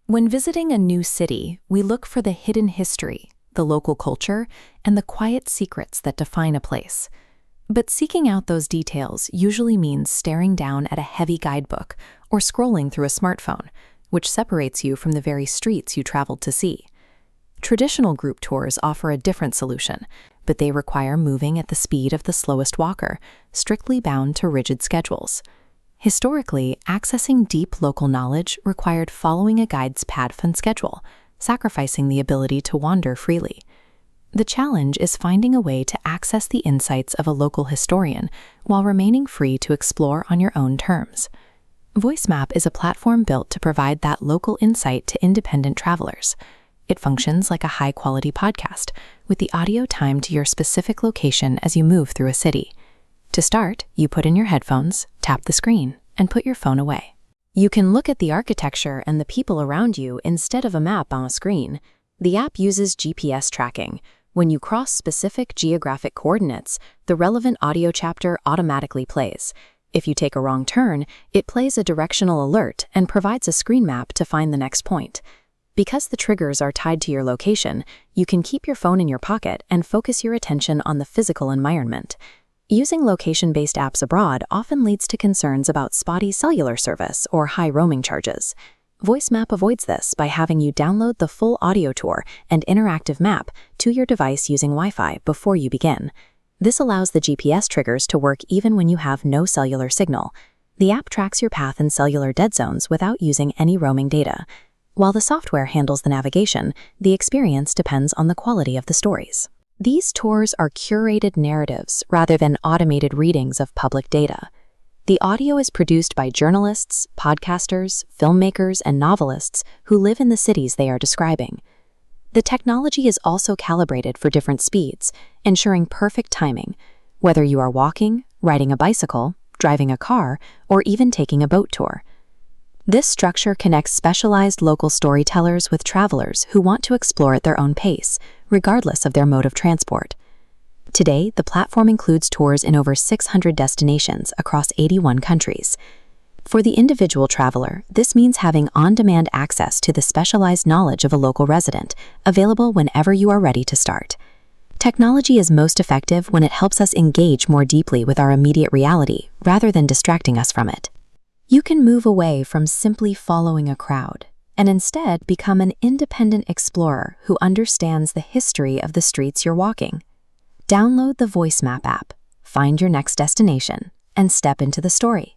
When visiting a new city, we look for the hidden history, the local culture, and the quiet secrets that define a place. But seeking out those details usually means staring down at a heavy guidebook or scrolling through a smartphone, which separates you from the very streets you traveled to see. Traditional group tours offer a different solution, but they require moving at the speed of the slowest walker, strictly bound to rigid schedules. Historically, accessing deep local knowledge required following a guide's path and schedule, sacrificing the ability to wander freely. The challenge is finding a way to access the insights of a local historian while remaining free to explore on your own terms. VoiceMap is a platform built to provide that local insight to independent travelers. It functions like a high-quality podcast, with the audio timed to your specific location as you move through a city. To start, you put in your headphones, tap the screen, and put your phone away. You can look at the architecture and the people around you instead of a map on a screen. The app uses GPS tracking. When you cross specific geographic coordinates, the relevant audio chapter automatically plays. If you take a wrong turn, it plays a directional alert and provides a screen map to find the next point. Because the triggers are tied to your location, you can keep your phone in your pocket and focus your attention on the physical environment. Using location-based apps abroad often leads to concerns about spotty cellular service or high roaming charges. VoiceMap avoids this by having you download the full audio tour and interactive map to your device using Wi-Fi before you begin. This allows the GPS triggers to work even when you have no cellular signal. The app tracks your path in cellular dead zones without using any roaming data. While the software handles the navigation, the experience depends on the quality of the stories. These tours are curated narratives rather than automated readings of public data. The audio is produced by journalists, podcasters, filmmakers, and novelists who live in the cities they are describing. The technology is also calibrated for different speeds, ensuring perfect timing, whether you are walking, riding a bicycle, driving a car, or even taking a boat tour. This structure connects specialized local storytellers with travelers who want to explore at their own pace, regardless of their mode of transport. Today, the platform includes tours in over 600 destinations across 81 countries. For the individual traveler, this means having on-demand access to the specialized knowledge of a local resident, available whenever you are ready to start. Technology is most effective when it helps us engage more deeply with our immediate reality, rather than distracting us from it. You can move away from simply following a crowd and instead become an independent explorer who understands the history of the streets you're walking. Download the VoiceMap app, find your next destination, and step into the story.